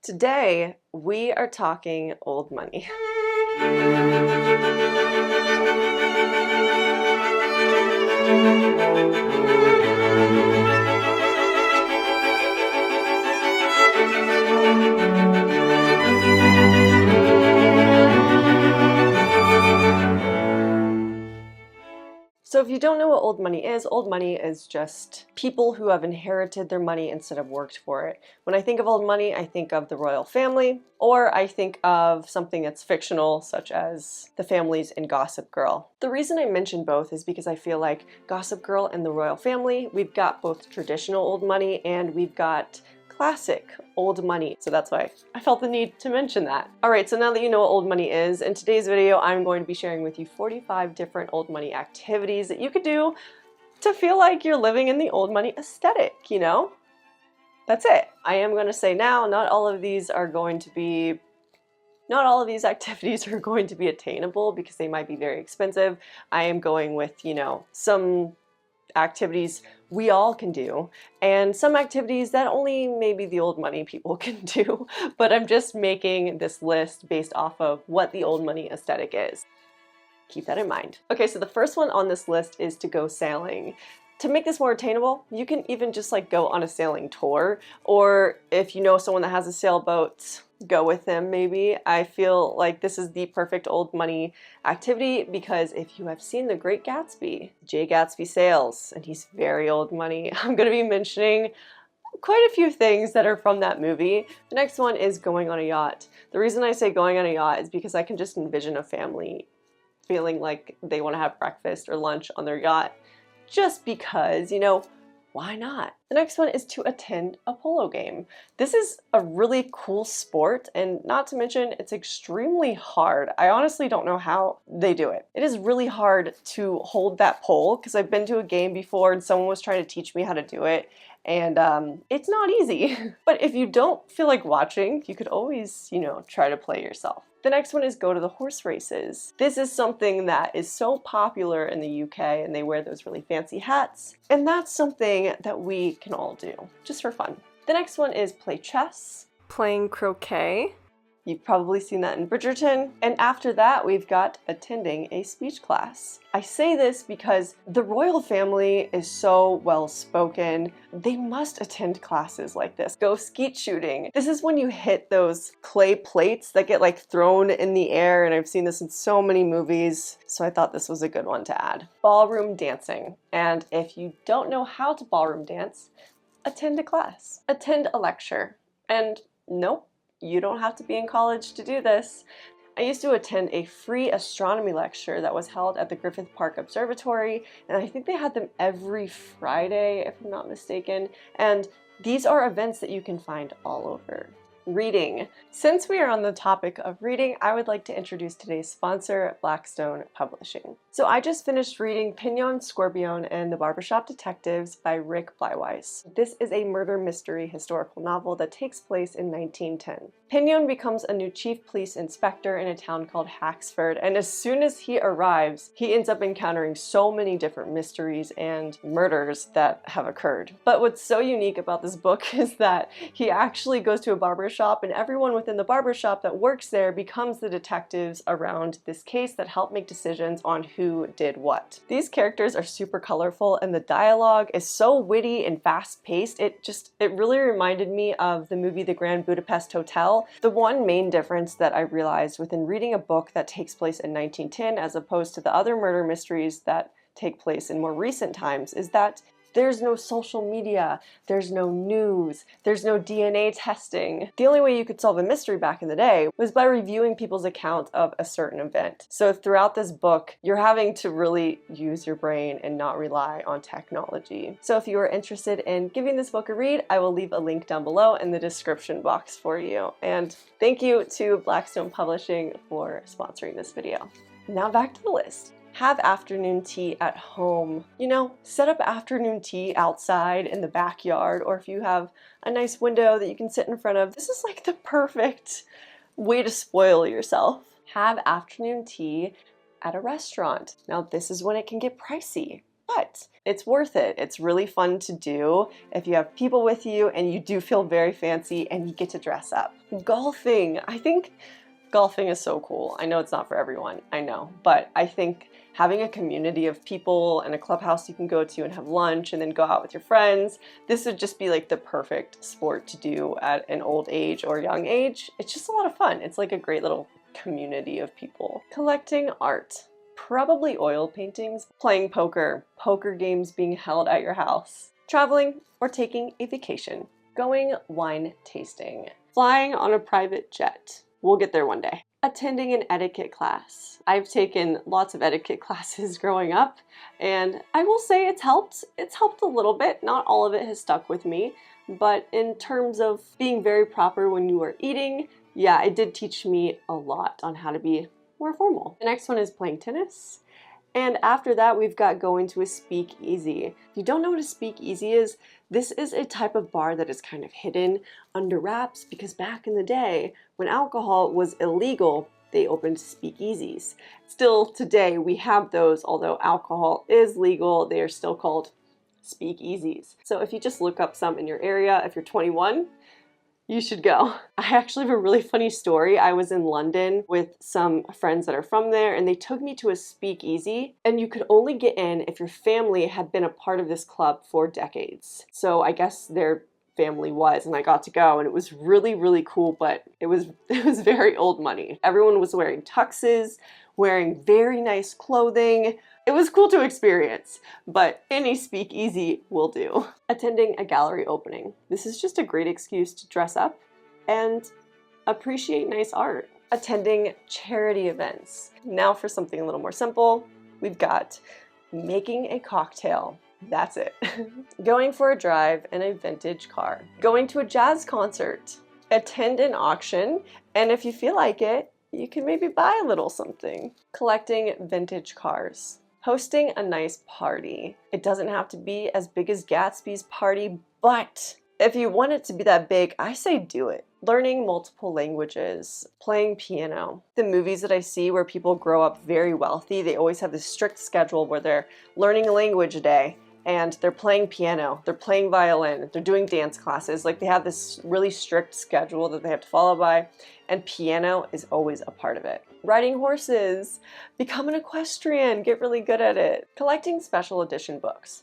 Today, we are talking old money. So if you don't know what old money is just people who have inherited their money instead of worked for it. When I think of old money, I think of the royal family, or I think of something that's fictional, such as the families in Gossip Girl. The reason I mention both is because I feel like Gossip Girl and the royal family, we've got both traditional old money and we've got classic old money. So that's why I felt the need to mention that. Alright, so now that you know what old money is, in today's video I'm going to be sharing with you 45 different old money activities that you could do to feel like you're living in the old money aesthetic, you know? That's it. I am going to say now, not all of these activities are going to be attainable because they might be very expensive. I am going with, some activities we all can do, and some activities that only maybe the old money people can do, but I'm just making this list based off of what the old money aesthetic is. Keep that in mind. Okay, so the first one on this list is to go sailing. To make this more attainable, you can even just go on a sailing tour, or if you know someone that has a sailboat, go with them maybe. I feel like this is the perfect old money activity because if you have seen The Great Gatsby, Gatsby sails, and he's very old money. I'm going to be mentioning quite a few things that are from that movie. The next one is going on a yacht. The reason I say going on a yacht is because I can just envision a family feeling like they want to have breakfast or lunch on their yacht just because, why not? The next one is to attend a polo game. This is a really cool sport, and not to mention it's extremely hard. I honestly don't know how they do it. It is really hard to hold that pole because I've been to a game before and someone was trying to teach me how to do it, and it's not easy. But if you don't feel like watching, you could always, try to play yourself. The next one is go to the horse races. This is something that is so popular in the UK, and they wear those really fancy hats. And that's something that we can all do, just for fun. The next one is play chess, playing croquet. You've probably seen that in Bridgerton. And after that, we've got attending a speech class. I say this because the royal family is so well spoken. They must attend classes like this. Go skeet shooting. This is when you hit those clay plates that get thrown in the air, and I've seen this in so many movies, so I thought this was a good one to add. Ballroom dancing. And if you don't know how to ballroom dance, attend a class. Attend a lecture. And nope, you don't have to be in college to do this. I used to attend a free astronomy lecture that was held at the Griffith Park Observatory, and I think they had them every Friday, if I'm not mistaken. And these are events that you can find all over. Reading. Since we are on the topic of reading, I would like to introduce today's sponsor, Blackstone Publishing. So I just finished reading 𝚑𝚎𝚘𝚔 𝚆𝚒𝚘𝚔 and the Barbershop Detectives by Rick Bleiweiss. This is a murder mystery historical novel that takes place in 1910. 𝚑𝚘𝚘𝚔 becomes a new chief police inspector in a town called Haxford, and as soon as he arrives, he ends up encountering so many different mysteries and murders that have occurred. But what's so unique about this book is that he actually goes to a barbershop, and everyone within the barbershop that works there becomes the detectives around this case that help make decisions on who did what. These characters are super colorful, and the dialogue is so witty and fast-paced. It really reminded me of the movie The Grand Budapest Hotel. The one main difference that I realized within reading a book that takes place in 1910 as opposed to the other murder mysteries that take place in more recent times is that there's no social media, there's no news, there's no DNA testing. The only way you could solve a mystery back in the day was by reviewing people's account of a certain event. So throughout this book, you're having to really use your brain and not rely on technology. So if you are interested in giving this book a read, I will leave a link down below in the description box for you. And thank you to Blackstone Publishing for sponsoring this video. Now back to the list. Have afternoon tea at home. Set up afternoon tea outside in the backyard, or if you have a nice window that you can sit in front of. This is the perfect way to spoil yourself. Have afternoon tea at a restaurant. Now this is when it can get pricey, but it's worth it. It's really fun to do if you have people with you and you do feel very fancy and you get to dress up. Golfing. I think golfing is so cool. I know it's not for everyone, I know, but I think having a community of people and a clubhouse you can go to and have lunch and then go out with your friends, this would just be like the perfect sport to do at an old age or young age. It's just a lot of fun. It's like a great little community of people. Collecting art. Probably oil paintings, playing poker, poker games being held at your house, traveling or taking a vacation, going wine tasting, flying on a private jet. We'll get there one day. Attending an etiquette class. I've taken lots of etiquette classes growing up, and I will say it's helped. It's helped a little bit. Not all of it has stuck with me, but in terms of being very proper when you are eating, yeah, it did teach me a lot on how to be more formal. The next one is playing tennis. And after that, we've got going to a speakeasy. If you don't know what a speakeasy is, this is a type of bar that is kind of hidden under wraps because back in the day, when alcohol was illegal, they opened speakeasies. Still today, we have those, although alcohol is legal, they are still called speakeasies. So if you just look up some in your area, if you're 21, you should go. I actually have a really funny story. I was in London with some friends that are from there and they took me to a speakeasy and you could only get in if your family had been a part of this club for decades. So I guess their family was, and I got to go and it was really, really cool, but it was very old money. Everyone was wearing tuxes, wearing very nice clothing. It was cool to experience, but any speakeasy will do. Attending a gallery opening. This is just a great excuse to dress up and appreciate nice art. Attending charity events. Now for something a little more simple, we've got making a cocktail. That's it. Going for a drive in a vintage car. Going to a jazz concert. Attend an auction, and if you feel like it, you can maybe buy a little something. Collecting vintage cars. Hosting a nice party. It doesn't have to be as big as Gatsby's party, but if you want it to be that big, I say do it. Learning multiple languages, playing piano. The movies that I see where people grow up very wealthy, they always have this strict schedule where they're learning a language a day and they're playing piano, they're playing violin, they're doing dance classes. Like they have this really strict schedule that they have to follow by, and piano is always a part of it. Riding horses, become an equestrian, get really good at it. Collecting special edition books.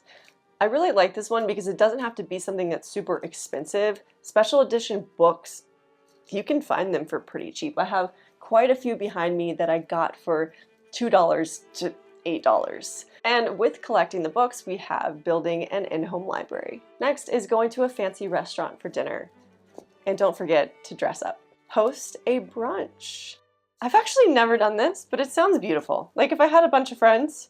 I really like this one because it doesn't have to be something that's super expensive. Special edition books, you can find them for pretty cheap. I have quite a few behind me that I got for $2 to $8. And with collecting the books, we have building an in-home library. Next is going to a fancy restaurant for dinner. And don't forget to dress up. Host a brunch. I've actually never done this, but it sounds beautiful. Like if I had a bunch of friends,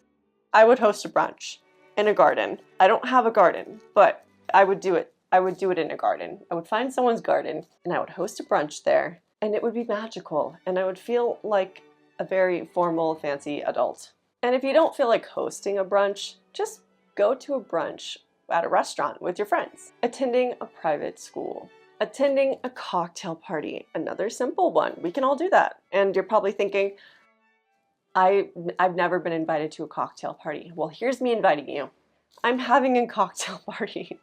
I would host a brunch in a garden. I don't have a garden, but I would do it. I would do it in a garden. I would find someone's garden and I would host a brunch there and it would be magical and I would feel like a very formal, fancy adult. And if you don't feel like hosting a brunch, just go to a brunch at a restaurant with your friends. Attending a private school. Attending a cocktail party, another simple one. We can all do that. And you're probably thinking, I've never been invited to a cocktail party. Well, here's me inviting you. I'm having a cocktail party.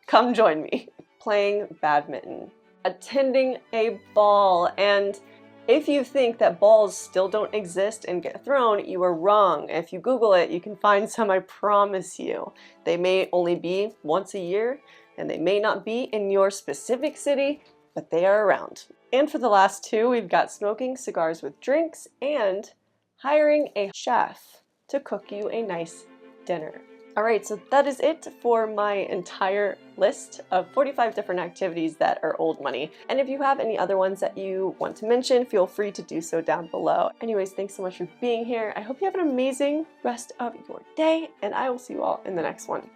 Come join me. Playing badminton. Attending a ball. And if you think that balls still don't exist and get thrown, you are wrong. If you Google it, you can find some, I promise you. They may only be once a year, and they may not be in your specific city, but they are around. And for the last two, we've got smoking cigars with drinks and hiring a chef to cook you a nice dinner. All right, so that is it for my entire list of 45 different activities that are old money. And if you have any other ones that you want to mention, feel free to do so down below. Anyways, thanks so much for being here. I hope you have an amazing rest of your day, and I will see you all in the next one.